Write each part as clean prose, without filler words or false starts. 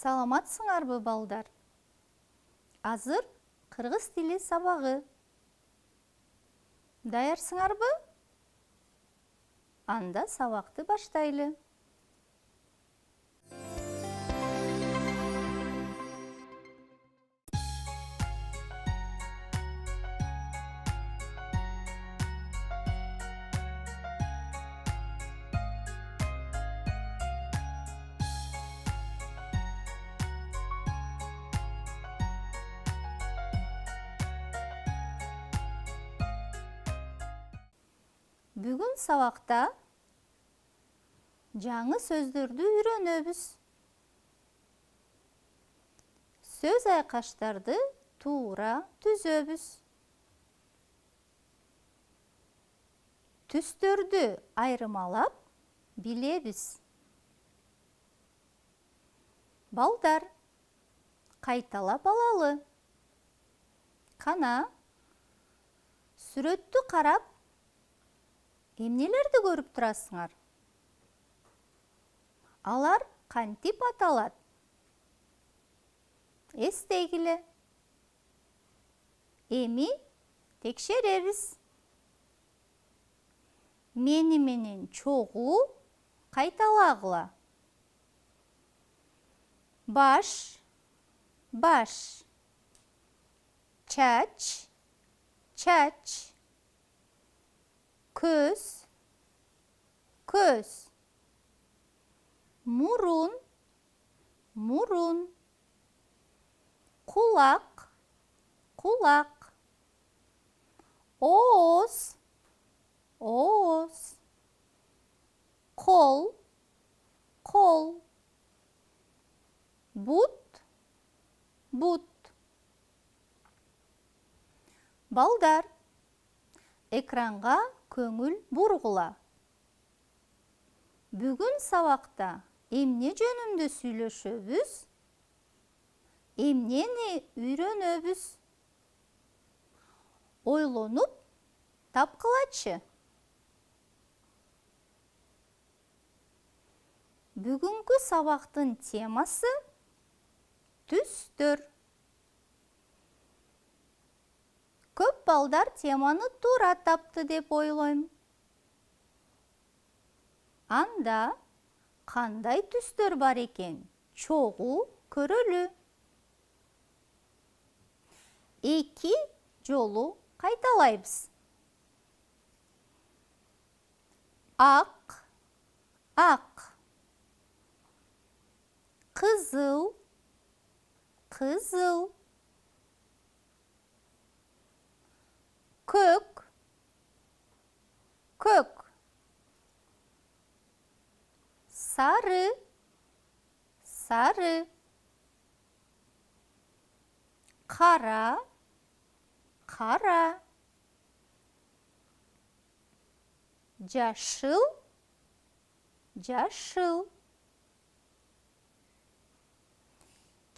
Саламатсыңарбы, балдар? Азыр кыргыз тили сабагы. Даярсыңарбы? Анда сабакты баштайлы. Бүгүн сабакта жаңы сөздөрдү үйрөнөбүз. Сөз айкаштарды туура түзөбүз. Түстөрдү айырмалап билебиз. Балдар, кайталап алалы. Кана, сүрөттү карап, эмнелерди көрүп турасыңар? Алар кантип аталат? Эстегиле. Эми текшеребиз. Мени менен чогуу кайталагыла. Баш, баш. Чач, чач. Көз, көз. Мурун, мурун. Кулак, кулак. Ооз, ооз. Кол, кол. Бут, бут. Балдар, экранга көңүл бургула. Бүгүн сабакта эмне жөнүндө сүйлөшөбүз? Эмнени үйрөнөбүз? Ойлонуп тапкылачы. Бүгүнкү сабактын темасы түстөр. Көп балдар теманы туура тапты деп ойлойм. Анда кандай түстөр бар экен? Чогуу көрөлү. Эки жолу кайталайбыз. Ак, ак. Кызыл, кызыл. Көк, көк. Сары, сары. Кара, кара. Жашыл, жашыл.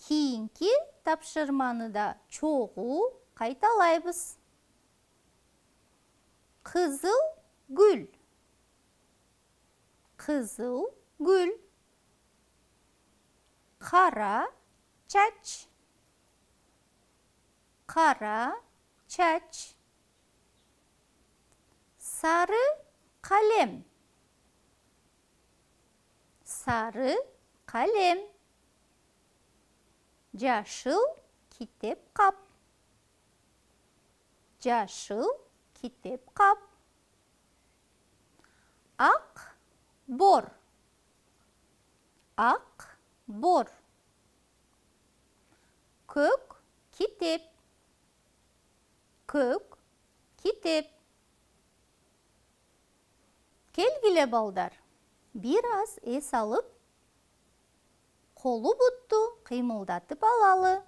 Кийинки тапшырманы да чогуу кайталайбыз. Кызыл гүл, кызыл гүл. Кара чач, кара чач. Сары калем, сары калем. Жашыл китеп кап, жашыл китеп кап. Ак бор, ак бор. Көк китеп, көк китеп. Келгиле балдар, бир аз эс алып, колу бутту кыймылдатып алалы.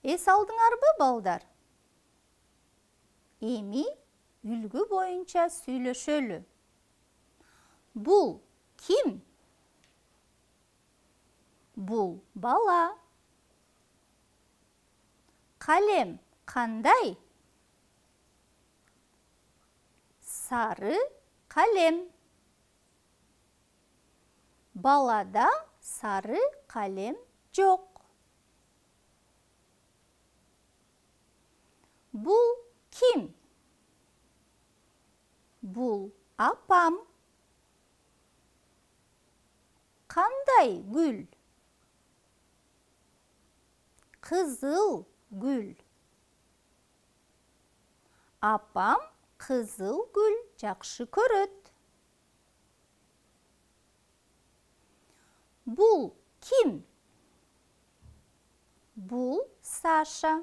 Эс алдыңарбы, балдар? Эми үлгү боюнча сүйлөшөлү. Бул ким? Бул бала. Калем кандай? Сары калем. Балада сары калем жок. Бул ким? Бул апам. Кандай гүл? Кызыл гүл. Апам кызыл гүл жакшы көрөт. Бул ким? Бул Саша.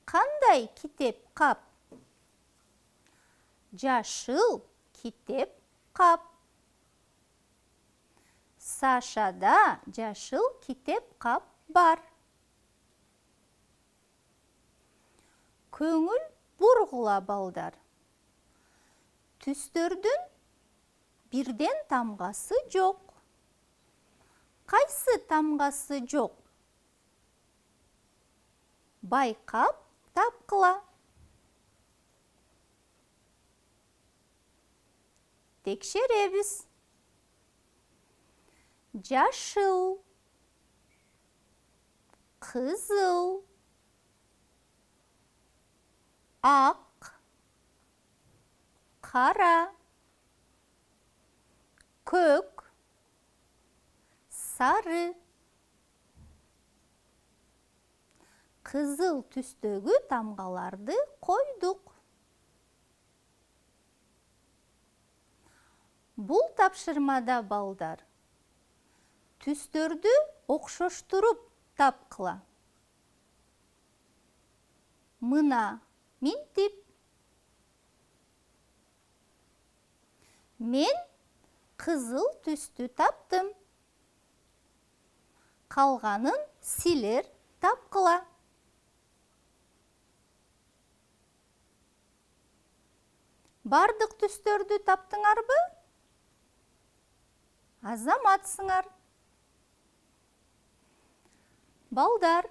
Кандай китеп кап? Жашыл китеп кап. Сашада жашыл китеп кап бар. Көңүл бургула балдар. Түстөрдүн бирден тамгасы жок. Кайсы тамгасы жок? Байкап тапкыла. Текшеребиз. Жашыл, кызыл, ак, кара, көк, сары. Кызыл түстөгү тамгаларды койдук. Бул тапшырмада балдар түстөрдү окшоштуруп тапкыла. Мына минтип. Мен кызыл түстү таптым. Калганын силер тапкыла. Бардык түстөрдү таптыңарбы? Азаматсыңар. Балдар,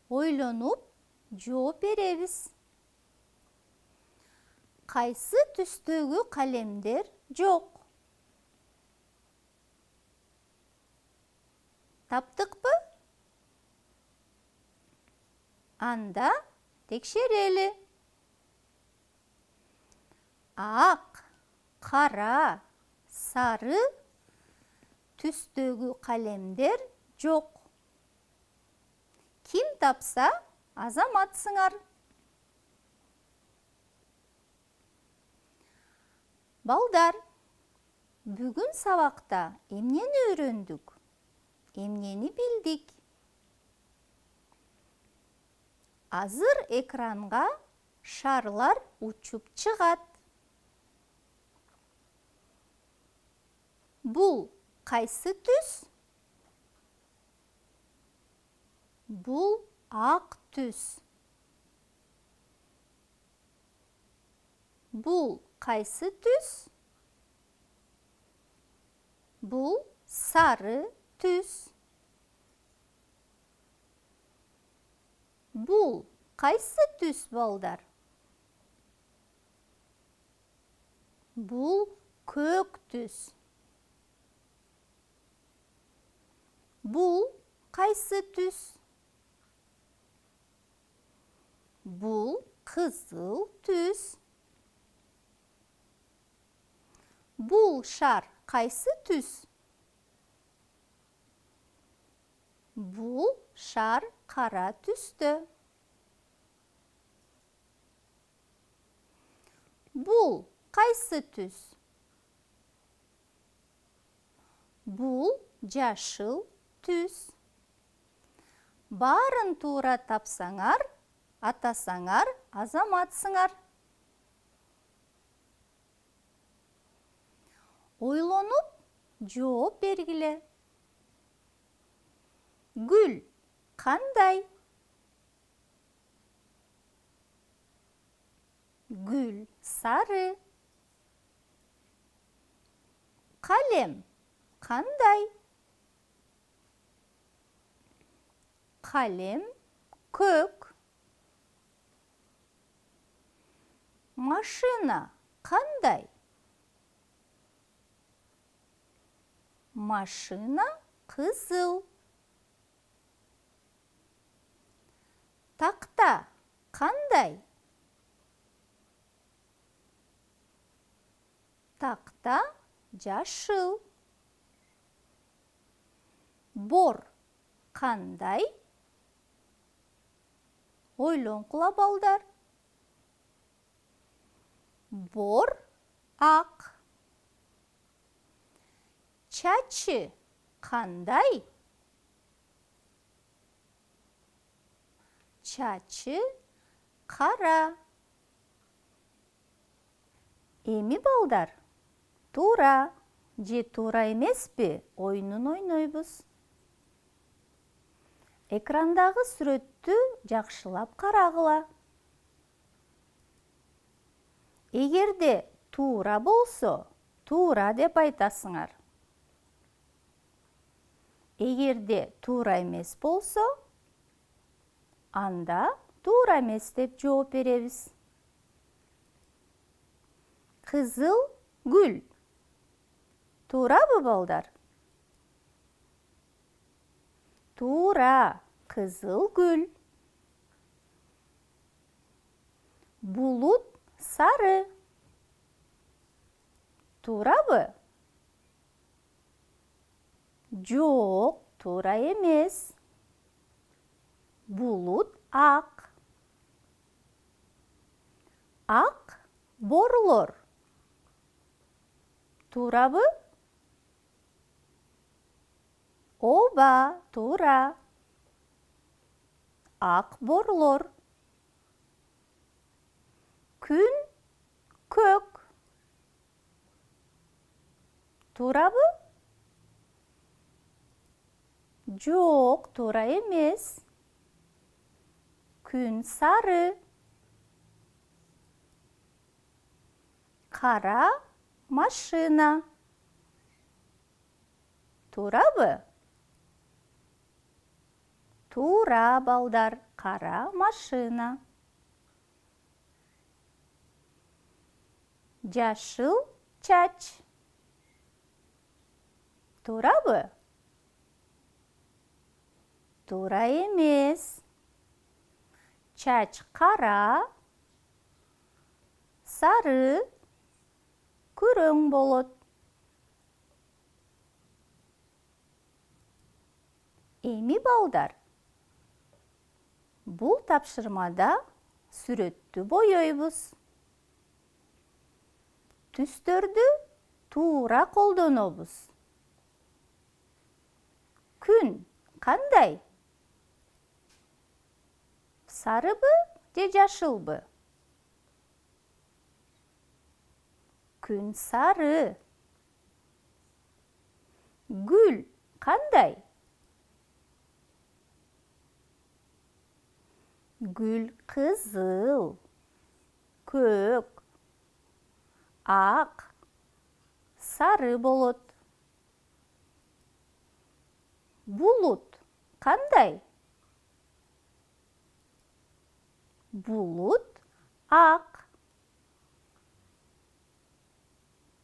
ойлонуп жооп беребиз. Кайсы түстөгү калемдер жок? Таптыкпы? Анда текшерели. Ак, кара, сары түстөгү калемдер жок. Ким тапса, азаматсыңар. Балдар, бүгүн сабакта эмнени үйрөндүк? Эмнени билдик? Азыр экранга шарлар учуп чыгат. Бул кайсы түс? Бул ак түс. Бул кайсы түс? Бул сары түс. Бул кайсы түс, балдар? Бул көк түс. Бул кайсы түс? Бул кызыл түс. Бул шар кайсы түс? Бул шар кара түстө. Бул кайсы түс? Бул жашыл түс. Барын туура тапсаңар, атасаңар, азаматсыңар. Ойлонуп, жооп бергиле. Гүл кандай? Gül sarı. Kalem qanday? Kalem көк. Машина qanday? Машина қызыл. Тақта қандай? Тақта жашыл. Бор қандай? Ойлонқыла балдар. Бор ақ. Чачы қандай? Чачы қара. Эми балдар, тура же тура емес пе ойынын ойнойбуз. Экрандағы сүрөттү жакшылап карагыла. Эгерде тура болсо, тура деп айтасыңар. Эгерде тура эмес болсо, анда тура эмес деп жооп беребиз. Кызыл гүл. Туурабы балдар? Тура, кызыл гүл. Булут сары. Туурабы? Жок, тура эмес. Булут ак. Ак борлор. Туурабы? Оба, тура. Ак борлор. Күн көк. Туурабы? Жок, тура эмес. Күн сары. Кара машина. Туурабы? Тура балдар, кара машина. Жашыл чач. Туурабы? Тура эмес. Чач кара, сары, күрөң болот. Эми балдар, бул тапшырмада сүрөттү боёйбуз. Түстөрдү туура колдонобуз. Күн кандай? Сарыбы же жашылбы? Күн сары. Гүл кандай? Гүл кызыл, көк, ак, сары болот. Булут кандай? Булут ак.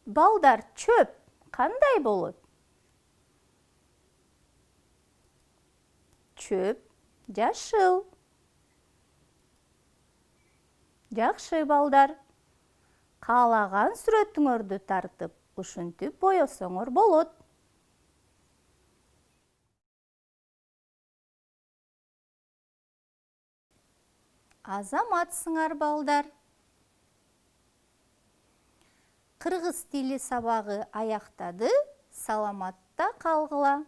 Балдар, чөп кандай болот? Чөп жашыл. Жакшы балдар, каалаган сүрөтүңөрдү тартып, ушинтип боесоңор болот. Азаматсыңар балдар. Кыргыз тили сабагы аяктады. Саламатта калгыла.